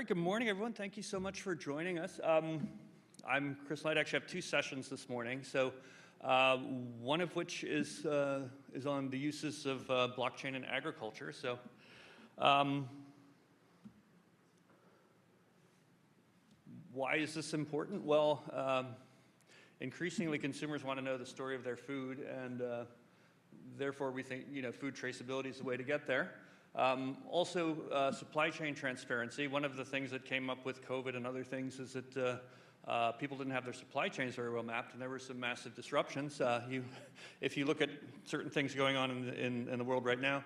right, good morning, everyone. Thank you so much for joining us. I'm Chris Light. I actually have two sessions this morning. So one of which is on the uses of blockchain in agriculture. So why is this important? Well, increasingly consumers want to know the story of their food, and therefore we think food traceability is the way to get there. Also, supply chain transparency. One of the things that came up with COVID and other things is that people didn't have their supply chains very well mapped, and there were some massive disruptions. If you look at certain things going on in the world right now,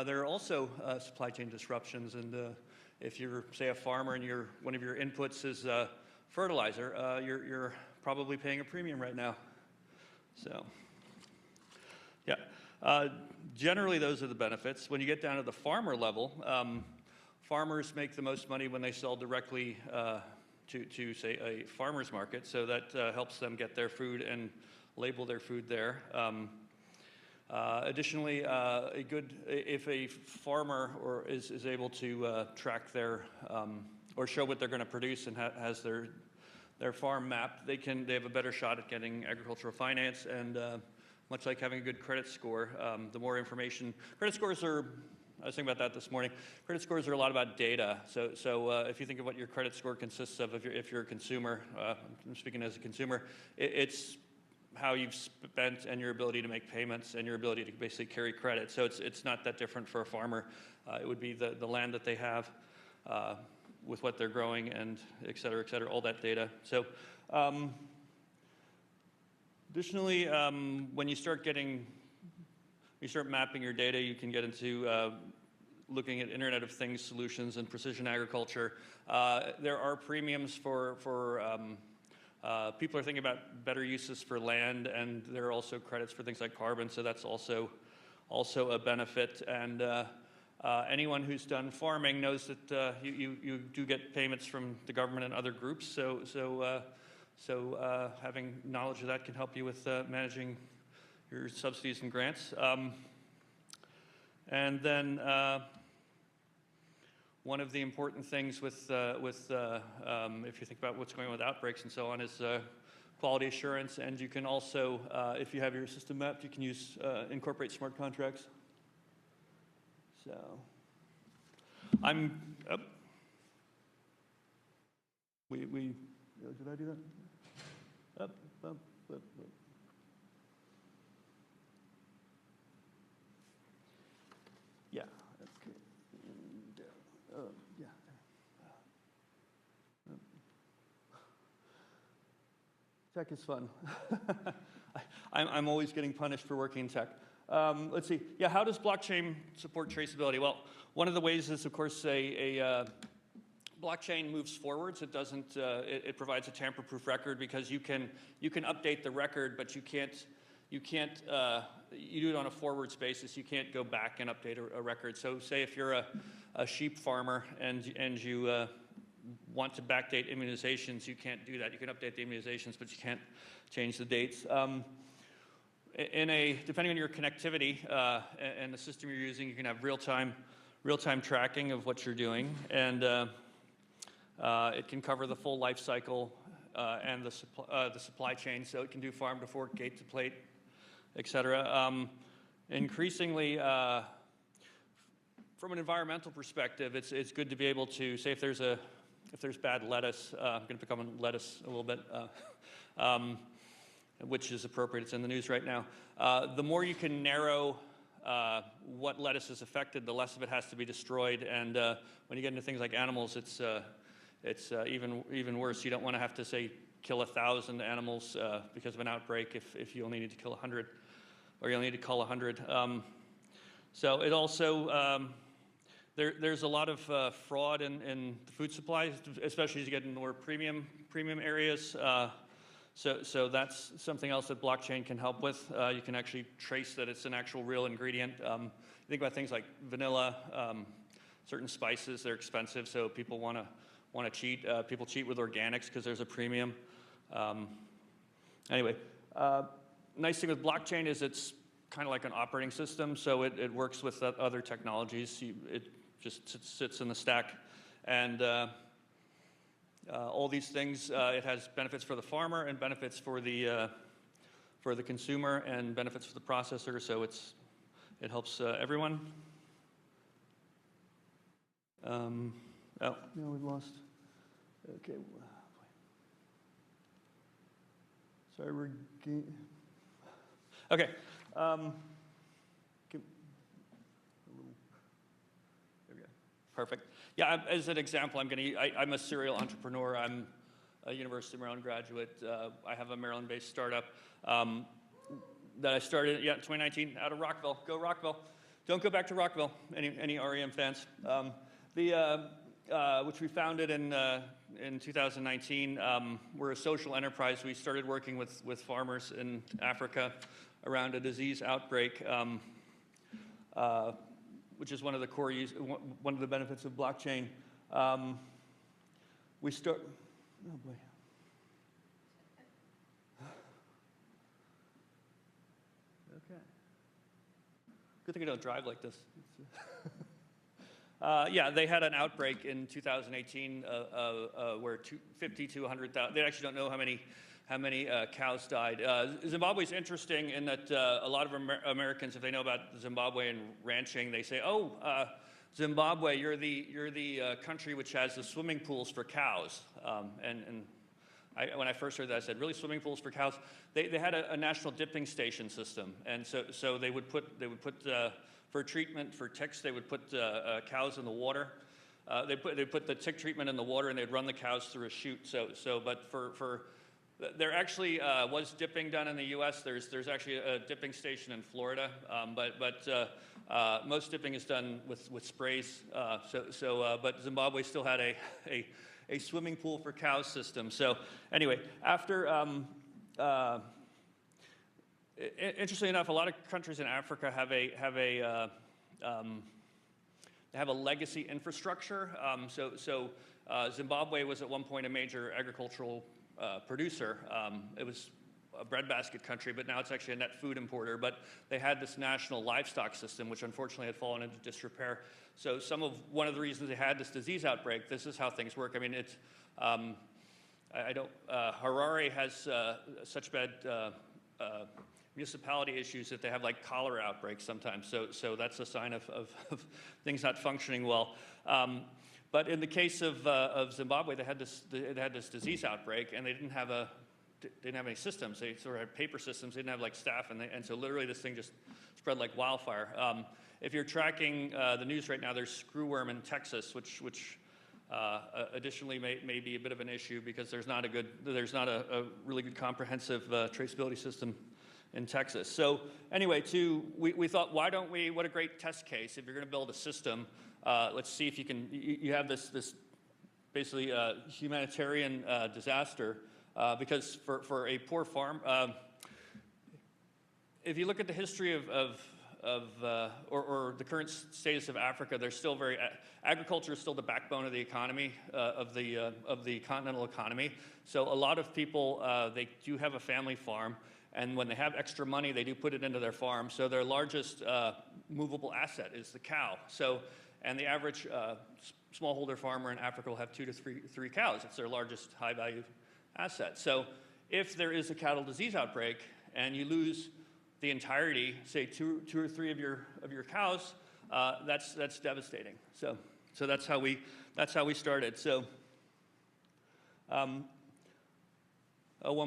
there are also supply chain disruptions. And if you're, say, a farmer and one of your inputs is fertilizer, you're probably paying a premium right now. So, yeah. Generally, those are the benefits. When you get down to the farmer level, farmers make the most money when they sell directly to say, a farmer's market, so that helps them get their food and label their food there. Additionally, if a farmer is able to track their or show what they're going to produce and has their farm mapped, they have a better shot at getting agricultural finance. And much like having a good credit score, the more information. Credit scores are, I was thinking about that this morning. Credit scores are a lot about data. So if you think of what your credit score consists of, if you're a consumer, I'm speaking as a consumer, it's how you've spent and your ability to make payments and your ability to basically carry credit. So it's not that different for a farmer. It would be the land that they have with what they're growing and et cetera, all that data. So. Additionally, when you start mapping your data, you can get into looking at Internet of Things solutions and precision agriculture. There are premiums for people are thinking about better uses for land, and there are also credits for things like carbon, so that's also a benefit. And anyone who's done farming knows that you do get payments from the government and other groups, so having knowledge of that can help you with managing your subsidies and grants. And then one of the important things with if you think about what's going on with outbreaks and so on is quality assurance. And you can also, if you have your system mapped, you can incorporate smart contracts. So I'm up. Did I do that? Up. Yeah, that's good. Yeah. Tech is fun. I'm always getting punished for working in tech. Let's see. Yeah, how does blockchain support traceability? Well, one of the ways is, of course, blockchain moves forwards. It doesn't. It provides a tamper-proof record because you can update the record, but you can't. You do it on a forwards basis. You can't go back and update a record. So, say if you're a sheep farmer and you want to backdate immunizations, you can't do that. You can update the immunizations, but you can't change the dates. Depending on your connectivity and the system you're using, you can have real-time tracking of what you're doing, and it can cover the full life cycle and the supply chain, so it can do farm to fork, gate to plate, et cetera. Increasingly, from an environmental perspective, it's good to be able to say if there's bad lettuce. I'm going to pick up on lettuce a little bit, which is appropriate. It's in the news right now. The more you can narrow what lettuce is affected, the less of it has to be destroyed. And when you get into things like animals, it's even worse. You don't want to have to, say, kill 1,000 animals because of an outbreak if you only need to kill 100, or you only need to cull 100. So it also, there's a lot of fraud in the food supply, especially as you get into more premium areas. So that's something else that blockchain can help with. You can actually trace that it's an actual real ingredient. You think about things like vanilla, certain spices, they're expensive, so people want to cheat. People cheat with organics because there's a premium. Anyway, nice thing with blockchain is it's kind of like an operating system, so it works with other technologies. It just sits in the stack, and all these things, it has benefits for the farmer and benefits for the consumer and benefits for the processor, so it helps everyone. Oh, no, we've lost. Okay. Sorry, we're... Okay. There we go. Perfect. Yeah, as an example, I'm a serial entrepreneur. I'm a University of Maryland graduate. I have a Maryland-based startup that I started in 2019 out of Rockville. Go Rockville. Don't go back to Rockville. Any REM fans? Which we founded in 2019. We're a social enterprise. We started working with farmers in Africa around a disease outbreak, which is one of the benefits of blockchain. Oh boy. Okay. Good thing I don't drive like this. Yeah, they had an outbreak in 2018 where 50 to 100,000. They actually don't know how many cows died. Zimbabwe's interesting in that a lot of Americans, if they know about Zimbabwe and ranching, they say, "Oh, Zimbabwe, you're the country which has the swimming pools for cows." When I first heard that, I said, "Really, swimming pools for cows?" They had a national dipping station system, and so they would put for treatment for ticks, they would put cows in the water. They put the tick treatment in the water, and they'd run the cows through a chute. But there actually was dipping done in the U.S. There's actually a dipping station in Florida, but most dipping is done with sprays. But Zimbabwe still had a swimming pool for cows system. So anyway, after interestingly enough, a lot of countries in Africa have a legacy infrastructure. Zimbabwe was at one point a major agricultural producer. It was a breadbasket country, but now it's actually a net food importer. But they had this national livestock system, which unfortunately had fallen into disrepair. So one of the reasons they had this disease outbreak, this is how things work. I mean, it's Harare has such bad municipality issues that they have like cholera outbreaks sometimes. So that's a sign of things not functioning well. But in the case of Zimbabwe, they had this disease outbreak, and they didn't have any systems. They sort of had paper systems. They didn't have like staff, and so literally this thing just spread like wildfire. If you're tracking the news right now, there's screwworm in Texas, which additionally may be a bit of an issue because there's not a really good comprehensive traceability system in Texas. So anyway, we thought, what a great test case. If you're going to build a system, let's see if you have this basically humanitarian disaster, because for a poor farm, if you look at the history or the current status of Africa, they're still agriculture is still the backbone of the economy, of the continental economy. So a lot of people, they do have a family farm, and when they have extra money, they do put it into their farm. So their largest movable asset is the cow. And the average smallholder farmer in Africa will have 2 to 3 cows. It's their largest high-value asset. So if there is a cattle disease outbreak and you lose the entirety, say 2 or 3 of your cows, that's devastating. So that's how we started. So one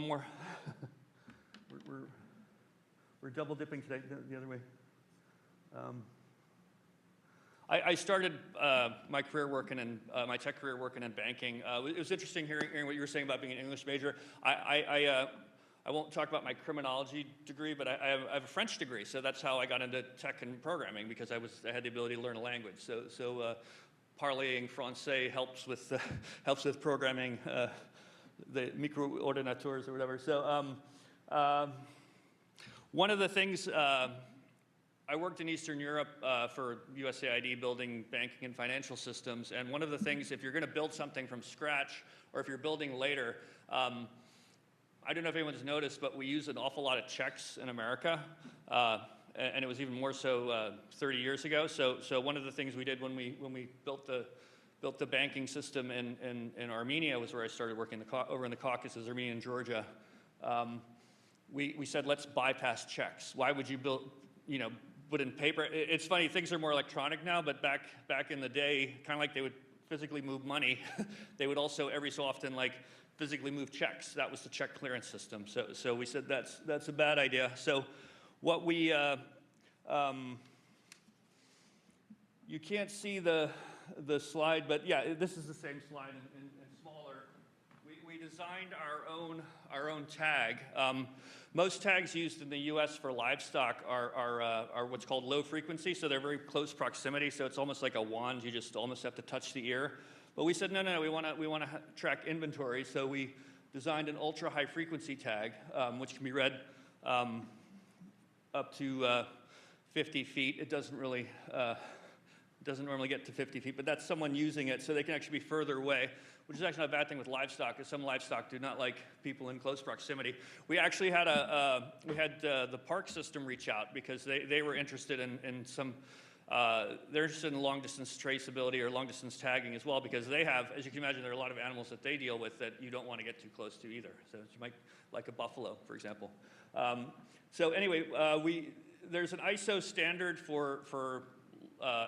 more. We're double dipping today the other way. I started my career working in my tech career working in banking. It was interesting hearing what you were saying about being an English major. I won't talk about my criminology degree, but I have a French degree, so that's how I got into tech and programming, because I had the ability to learn a language. So parlaying français helps with programming, the microordinateurs or whatever. So one of the things. I worked in Eastern Europe for USAID building banking and financial systems, and one of the things, if you're going to build something from scratch, or if you're building later, I don't know if anyone's noticed, but we use an awful lot of checks in America, and it was even more so 30 years ago. So one of the things we did when we built the built the banking system in Armenia, was where I started working over in the Caucasus, Armenia and Georgia. We said, let's bypass checks. Why would you put in paper? It's funny, things are more electronic now, but back in the day, kind of like they would physically move money, they would also every so often like physically move checks. That was the check clearance system. So we said that's a bad idea. So what we you can't see the slide, but yeah, this is the same slide in smaller. We designed our own tag. Most tags used in the U.S. for livestock are what's called low frequency, so they're very close proximity. So it's almost like a wand; you just almost have to touch the ear. But we said no, we want to track inventory, so we designed an ultra high frequency tag, which can be read up to 50 feet. It doesn't really doesn't normally get to 50 feet, but that's someone using it, so they can actually be further away, which is actually not a bad thing with livestock, because some livestock do not like people in close proximity. We actually had the park system reach out because they were interested in some. They're interested in long-distance traceability or long-distance tagging as well, because they have, as you can imagine, there are a lot of animals that they deal with that you don't want to get too close to either. So you might like a buffalo, for example. So anyway, there's an ISO standard for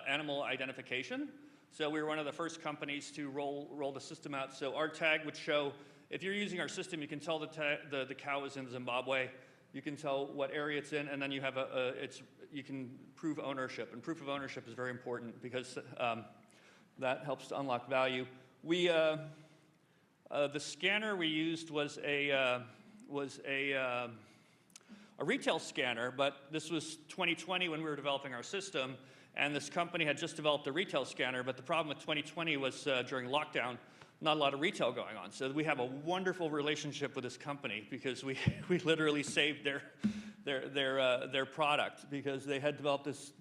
animal identification. So we were one of the first companies to roll the system out. So our tag would show, if you're using our system, you can tell the cow is in Zimbabwe. You can tell what area it's in, and then you have you can prove ownership. And proof of ownership is very important because that helps to unlock value. The scanner we used was a retail scanner, but this was 2020 when we were developing our system. And this company had just developed a retail scanner, but the problem with 2020 was during lockdown, not a lot of retail going on. So we have a wonderful relationship with this company because we literally saved their product, because they had developed this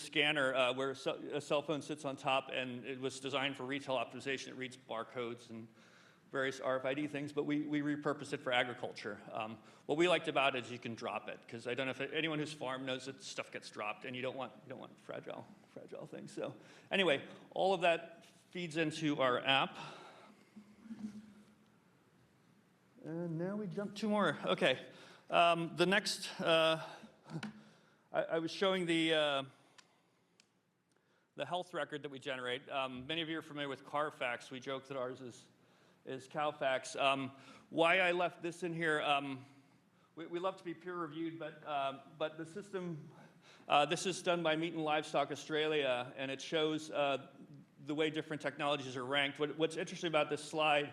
scanner where a cell phone sits on top, and it was designed for retail optimization. It reads barcodes and various RFID things, but we repurposed it for agriculture. What we liked about it is you can drop it, because I don't know if anyone who's farmed knows that stuff gets dropped, and you don't want fragile things. So anyway, all of that feeds into our app. And now we jump two more. Okay, the next, I was showing the health record that we generate. Many of you are familiar with Carfax. We joke that ours is Cowfax. Why I left this in here, we love to be peer-reviewed, but the system, this is done by Meat and Livestock Australia, and it shows the way different technologies are ranked. What's interesting about this slide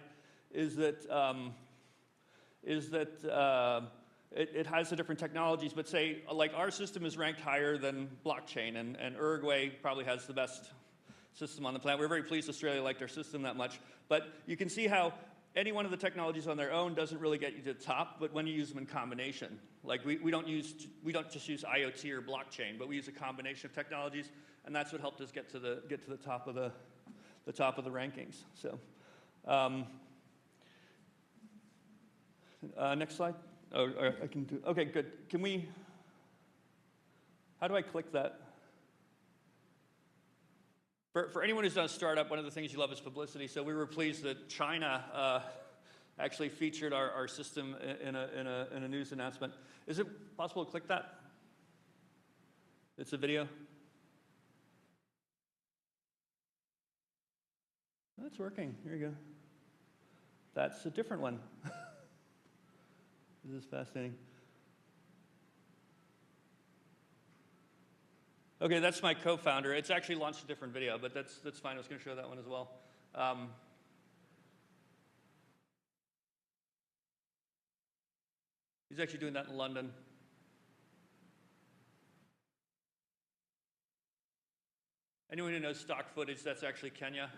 is that it has the different technologies, but say, like our system is ranked higher than blockchain, and Uruguay probably has the best system on the planet. We're very pleased Australia liked our system that much. But you can see how any one of the technologies on their own doesn't really get you to the top, but when you use them in combination. Like we don't just use IoT or blockchain, but we use a combination of technologies, and that's what helped us get to the top of the rankings. So next slide. Oh, I can do. Okay, good. How do I click that? For anyone who's done a startup, one of the things you love is publicity. So we were pleased that China actually featured our system in a news announcement. Is it possible to click that? It's a video. That's working. Here you go. That's a different one. This is fascinating. Okay, that's my co-founder. It's actually launched a different video, but that's fine. I was going to show that one as well. He's actually doing that in London. Anyone who knows stock footage, that's actually Kenya.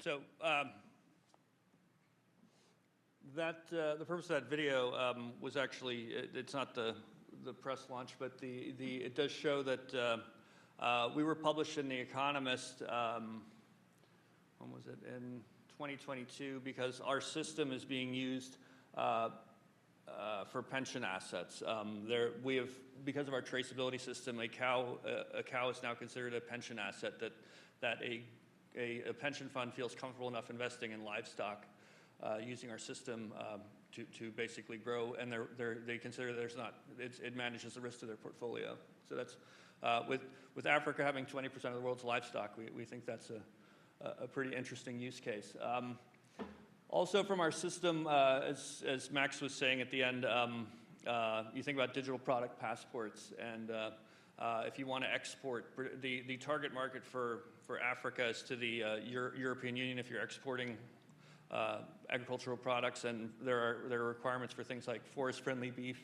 So the purpose of that video was actually, it's not the press launch, but it does show that we were published in The Economist, when was it, in 2022, because our system is being used for pension assets. We have, because of our traceability system, a cow is now considered a pension asset that a pension fund feels comfortable enough investing in livestock using our system to basically grow, and they consider it manages the risk to their portfolio. So that's with Africa having 20% of the world's livestock, we think that's a pretty interesting use case. Also from our system, as Max was saying at the end, you think about digital product passports, and if you want to export, the target market for Africa is to the European Union if you're exporting agricultural products, and there are requirements for things like forest-friendly beef,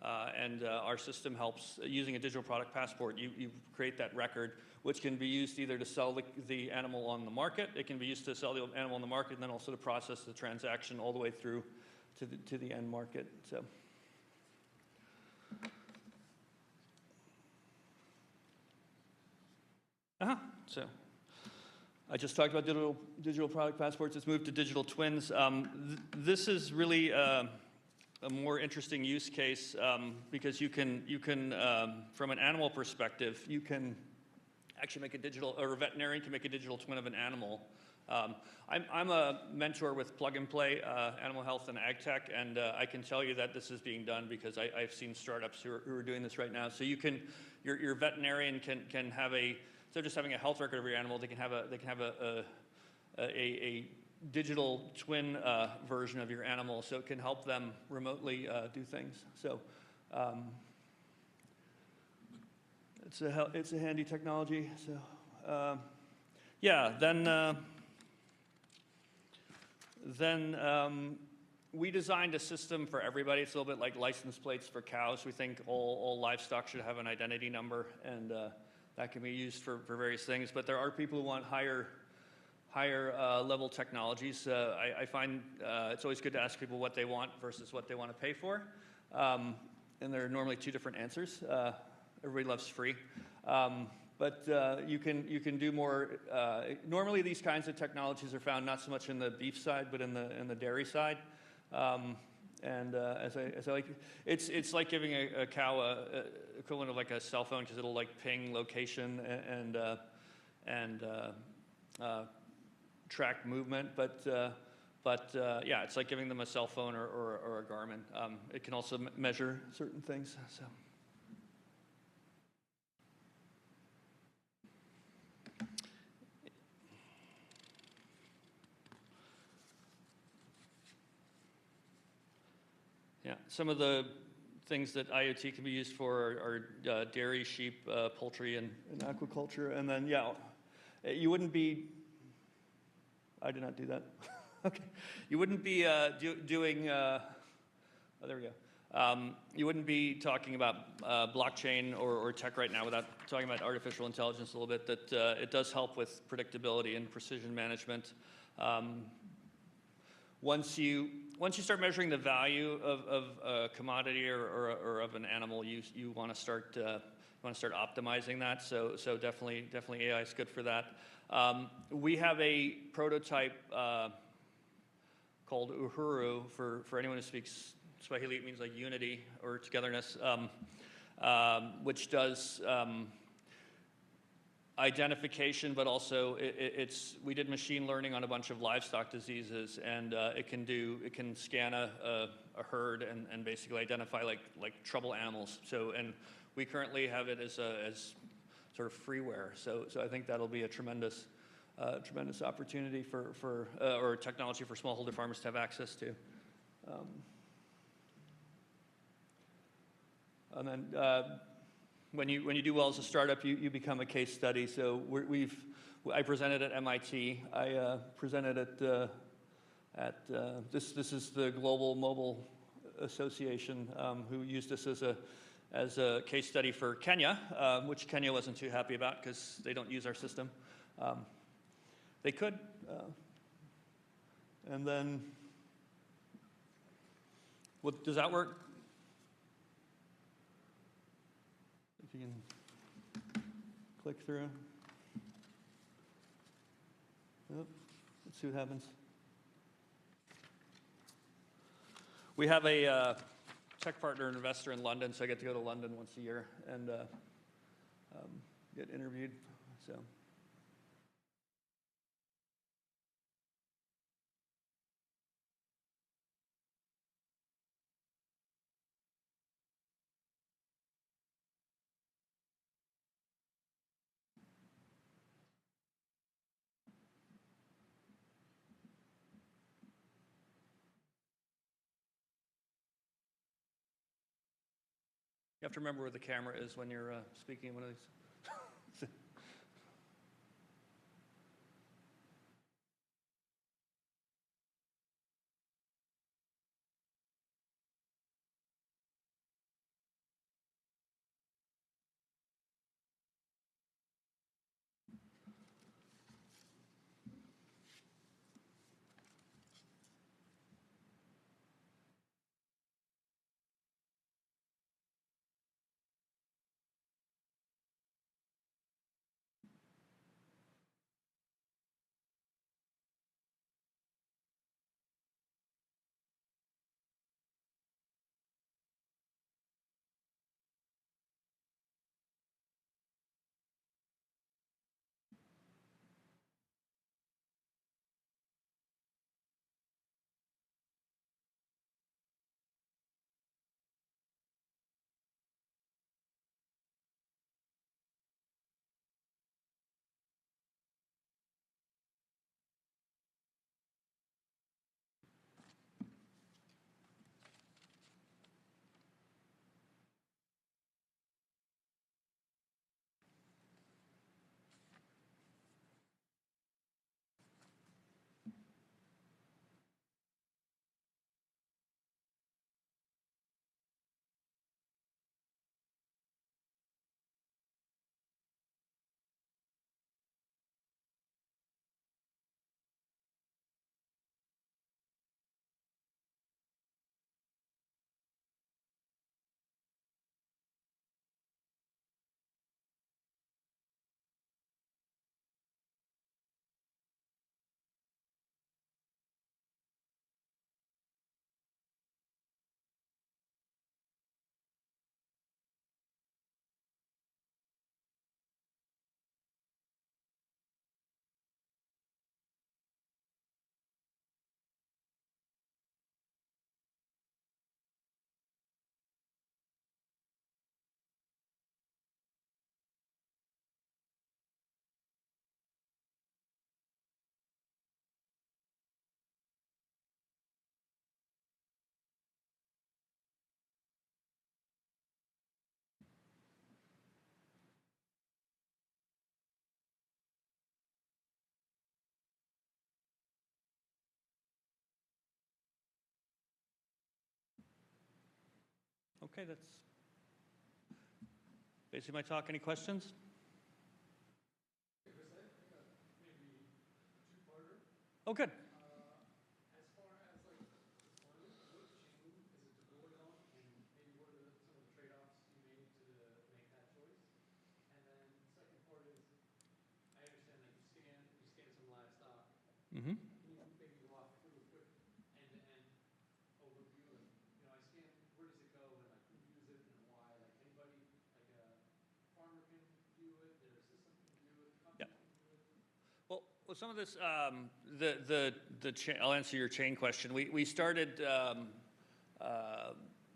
and our system helps. Using a digital product passport, you create that record, which can be used either to sell the animal on the market, it can be used to sell the animal on the market, and then also to process the transaction all the way through to the end market. So. So I just talked about digital product passports. Let's move to digital twins. This is really a more interesting use case because you can from an animal perspective, you can actually make a veterinarian can make a digital twin of an animal. I'm a mentor with Plug and Play Animal Health and Ag Tech, and I can tell you that this is being done because I've seen startups who are doing this right now. So your veterinarian can have instead of just having a health record of your animal, they can have a digital twin version of your animal, so it can help them remotely do things. So it's a handy technology. So yeah, then we designed a system for everybody. It's a little bit like license plates for cows. We think all livestock should have an identity number, and that can be used for various things. But there are people who want higher level technologies. I find it's always good to ask people what they want versus what they want to pay for. And there are normally two different answers. Everybody loves free. But you can do more. Normally these kinds of technologies are found not so much in the beef side, but in the dairy side. And as I like, it's like giving a cow equivalent of like a cell phone, because it'll like ping location and track movement. But yeah, it's like giving them a cell phone or a Garmin. It can also measure certain things. So. Yeah, some of the things that IoT can be used for are dairy, sheep, poultry, and aquaculture. And then, yeah, you wouldn't be, I did not do that. Okay. You wouldn't be doing, oh, there we go. You wouldn't be talking about blockchain or tech right now without talking about artificial intelligence a little bit, that it does help with predictability and precision management. Once you start measuring the value of a commodity or of an animal, you want to start optimizing that. So definitely AI is good for that. We have a prototype called Uhuru for anyone who speaks Swahili. It means like unity or togetherness, which does identification, but also we did machine learning on a bunch of livestock diseases, and it can scan a herd and basically identify like trouble animals. So, and we currently have it as sort of freeware. So I think that'll be a tremendous opportunity or technology for smallholder farmers to have access to. And then. When you do well as a startup, you become a case study. So I presented at MIT. I presented at this is the Global Mobile Association, who used this as a case study for Kenya, which Kenya wasn't too happy about because they don't use our system. They could, And then, what, does that work? If you can click through. Yep. Let's see what happens. We have a tech partner and investor in London, so I get to go to London once a year and get interviewed. So. You have to remember where the camera is when you're speaking one of these. Okay, that's basically my talk. Any questions? Chris, I got maybe a two-parter. Oh, good. As far as like deployment, what chain is it deployed on, and maybe what are some of the trade-offs you made to make that choice? And then the second part is, I understand that you scan some livestock. Mm-hmm. Can you maybe walk through a quick end-to-end overview? Like, I scan, where does it go, and like who views it and why? Like anybody, like a farmer can view it, their system can view it, the company can view it. Well, some of this, I'll answer your chain question. We started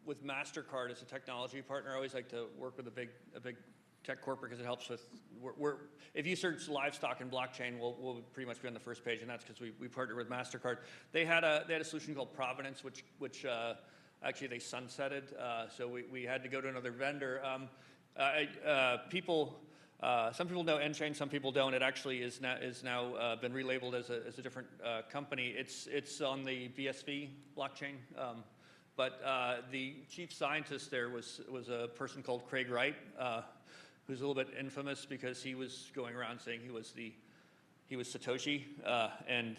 with MasterCard as a technology partner. I always like to work with a big tech corporate because it helps with. If you search livestock and blockchain, we'll pretty much be on the first page, and that's because we partnered with MasterCard. They had a solution called Provenance, which actually they sunsetted, so we had to go to another vendor. Some people know nChain, some people don't. It actually is now been relabeled as a different company. It's on the BSV blockchain, but the chief scientist there was a person called Craig Wright, who's a little bit infamous because he was going around saying he was Satoshi, and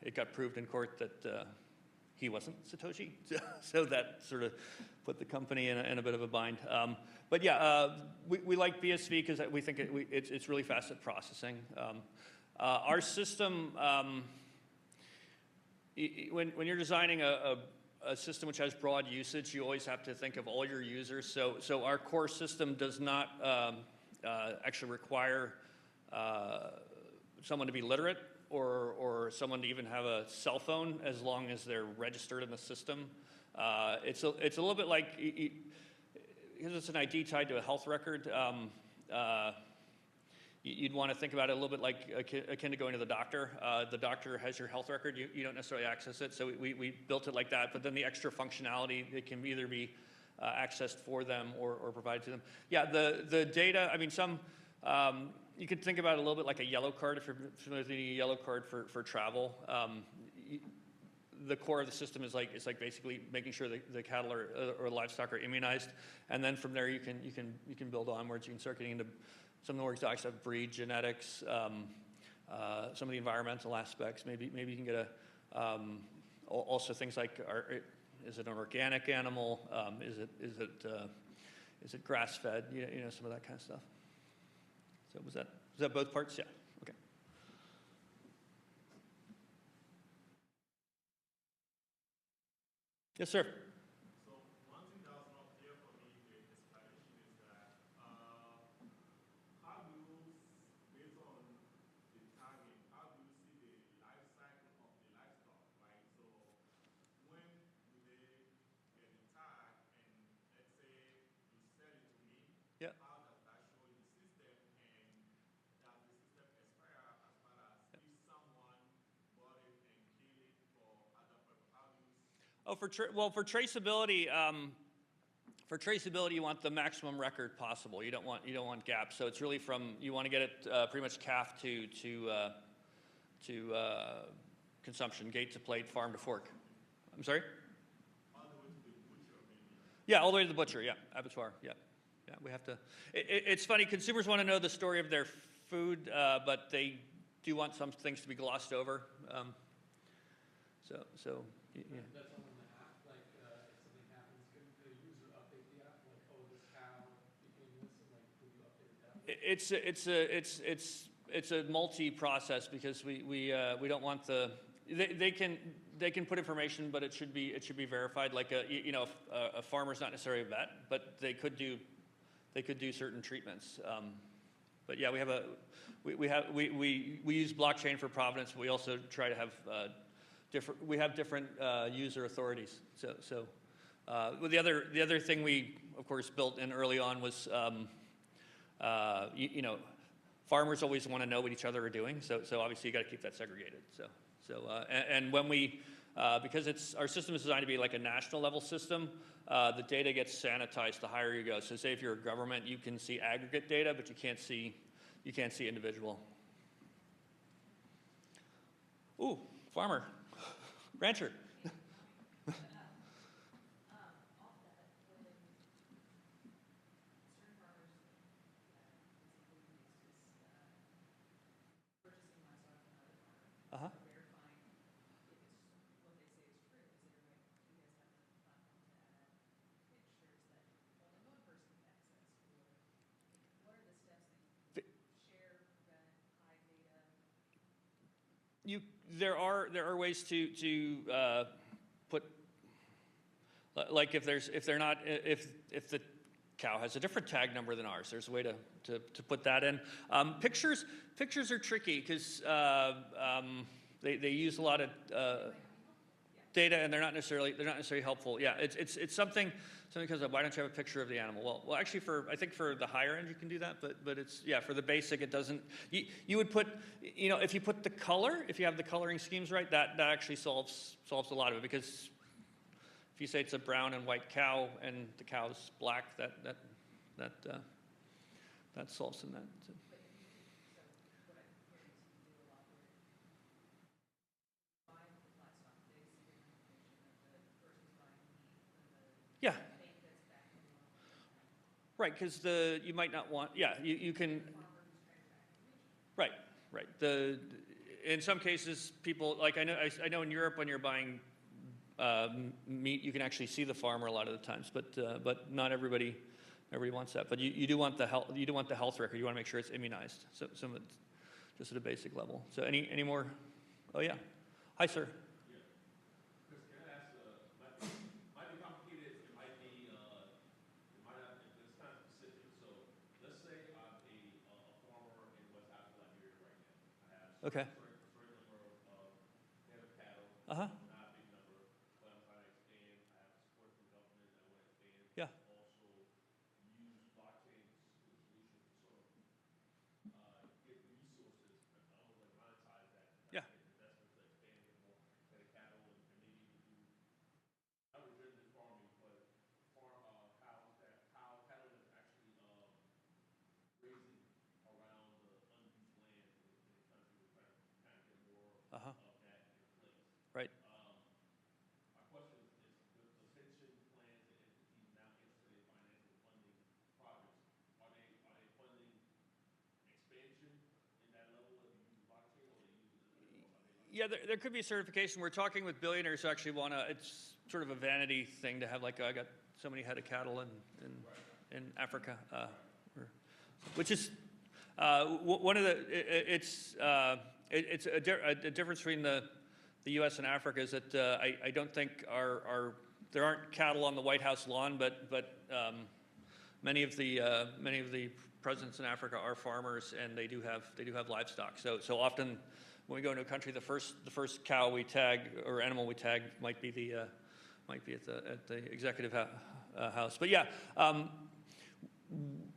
it got proved in court that he wasn't Satoshi, so that sort of put the company in a bit of a bind. But yeah, we like BSV because we think it's really fast at processing. Our system, when you're designing a system which has broad usage, you always have to think of all your users. So our core system does not actually require someone to be literate or someone to even have a cell phone as long as they're registered in the system. It's a little bit like, because it's an ID tied to a health record, you'd want to think about it a little bit like akin to going to the doctor. The doctor has your health record. You don't necessarily access it, so we built it like that. But then the extra functionality, it can either be accessed for them or provided to them. Yeah, the data, I mean, you could think about it a little bit like a yellow card, if you're familiar with a yellow card for travel. The core of the system is like basically making sure the cattle or livestock are immunized, and then from there you can build onwards. You can start getting into some of the more exotic stuff, breed, genetics, some of the environmental aspects. Maybe you can get also things like is it an organic animal? Is it grass fed? You know, some of that kind of stuff. So was that both parts? Yeah. Okay. Yes, sir. So one thing that was not clear for me in the explanation is that how do you, based on the tagging, how do you see the life cycle of the livestock, right? So when do they get the tag, and let's say you sell it to me, Yeah. how does that show in the system, and does the system expire as far as if someone bought it and killed it for other purpose? How do you Oh, for traceability, you want the maximum record possible. You don't want gaps. So it's really you want to get it pretty much calf to consumption, gate to plate, farm to fork. I'm sorry? all the way to the butcher maybe? Yeah, all the way to the butcher. Yeah, abattoir. Yeah, we have to. It's funny. Consumers want to know the story of their food, but they do want some things to be glossed over. Yeah. That's all in the app, like, if something happens, could the user update the app, like, oh, this cow became this, and like, could you update it that way? It's a multi-process because we don't want they can put information, but it should be verified. Like a farmer's not necessarily a vet, but they could do certain treatments. But yeah, we use blockchain for provenance. But we also try to have different user authorities. So well, the other thing we of course built in early on was farmers always want to know what each other are doing. So obviously you got to keep that segregated. And when because our system is designed to be like a national level system, the data gets sanitized the higher you go. So say if you're a government, you can see aggregate data, but you can't see individual. Ooh, farmer, rancher. Uh-huh. There are ways to put, like if the cow has a different tag number than ours, there's a way to put that in. Pictures are tricky because they use a lot of data, and they're not necessarily helpful. Yeah, it's something comes up. Why don't you have a picture of the animal? Well, actually, I think for the higher end you can do that, but it's for the basic it doesn't. You would put if you put the color, if you have the coloring schemes right, that actually solves a lot of it, because if you say it's a brown and white cow and the cow's black, that solves some of that. So. Yeah. Right, because you might not want. Yeah, you can. Right. in some cases, people, like I know in Europe when you're buying meat, you can actually see the farmer a lot of the times, but not everybody wants that. But you do want the health record. You want to make sure it's immunized. So some of it's just at a basic level. So any more? Oh yeah. Hi, sir. Yeah. Chris, can I ask, might be complicated, it might be, it might not, it's kind of specific. So let's say I'm a farmer in West Africa, Liberia right now. I have Okay. a certain number of head of cattle. Uh-huh. Not a big number, but I'm trying to expand. I have support from government. I want to expand. Yeah. Also use blockchain solutions to sort of get resources and almost like monetize that. Yeah. Get investments to expand, get more kind of cattle, and maybe even do not regenerative farming, but how cattle is actually grazing around the unused land in the country. We're trying to kind of get more Uh-huh. of that in place. Right. My question is the pension plans and entities now interested in financing funding projects, are they funding expansion in that level of use of blockchain, or they use it, or are they? Yeah, there could be certification. We're talking with billionaires who actually want to, it's sort of a vanity thing to have, like, I got so many head of cattle in Africa, which is one of the, it's a difference between the U.S. and Africa is that I don't think there aren't cattle on the White House lawn, but many of the presidents in Africa are farmers, and they do have livestock. So often when we go into a country, the first cow we tag or animal we tag might be at the executive house. But yeah,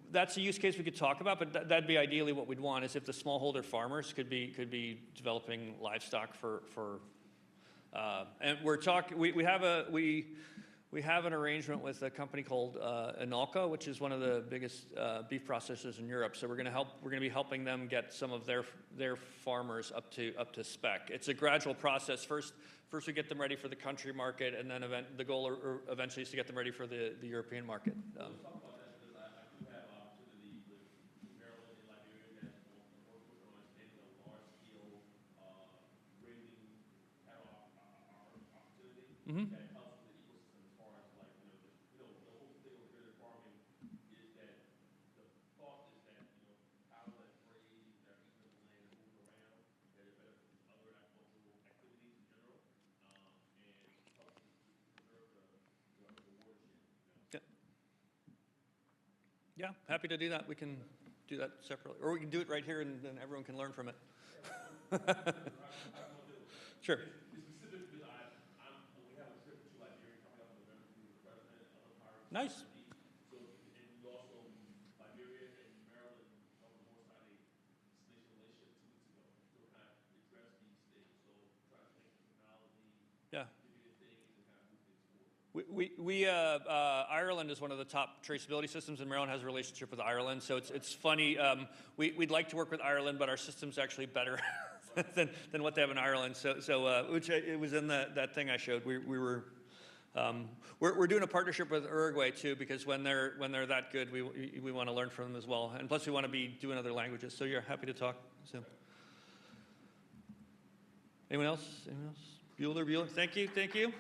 that's a use case we could talk about. But that'd be ideally what we'd want, is if the smallholder farmers could be developing livestock for and we're talking. We have an arrangement with a company called Inalco, which is one of the biggest beef processors in Europe. So we're going to be helping them get some of their farmers up to spec. It's a gradual process. First we get them ready for the country market, and then the goal eventually is to get them ready for the European market. Let's talk about that, because I do have opportunity with Maryland and Liberia that work with on expanding a large-scale grazing cattle opportunity. Mm-hmm. That helps with the ecosystem as far as, like, the whole thing with regenerative farming is that the thought is that, cattle that graze, that are eating the land and moving around, that it benefits other agricultural activities in general, and helps to preserve the watershed. Yeah, happy to do that. We can do that separately, or we can do it right here, and then everyone can learn from it. Sure. Specific because we have a trip to Liberia coming up in November to meet the president of the Pirates. Nice. So, and we also, Liberia and Maryland, Governor Moore signed a destination relationship 2 weeks ago to kind of address these things. So try to think technology, Yeah. distributed things, and kind of move things forward. Ireland is one of the top traceability systems, and Maryland has a relationship with Ireland. So it's funny. We'd like to work with Ireland, but our system's actually better than what they have in Ireland. So which it was in that thing I showed. We're doing a partnership with Uruguay too, because when they're that good, we want to learn from them as well. And plus, we want to be doing other languages. So you're happy to talk. So. Anyone else? Bueller. Thank you.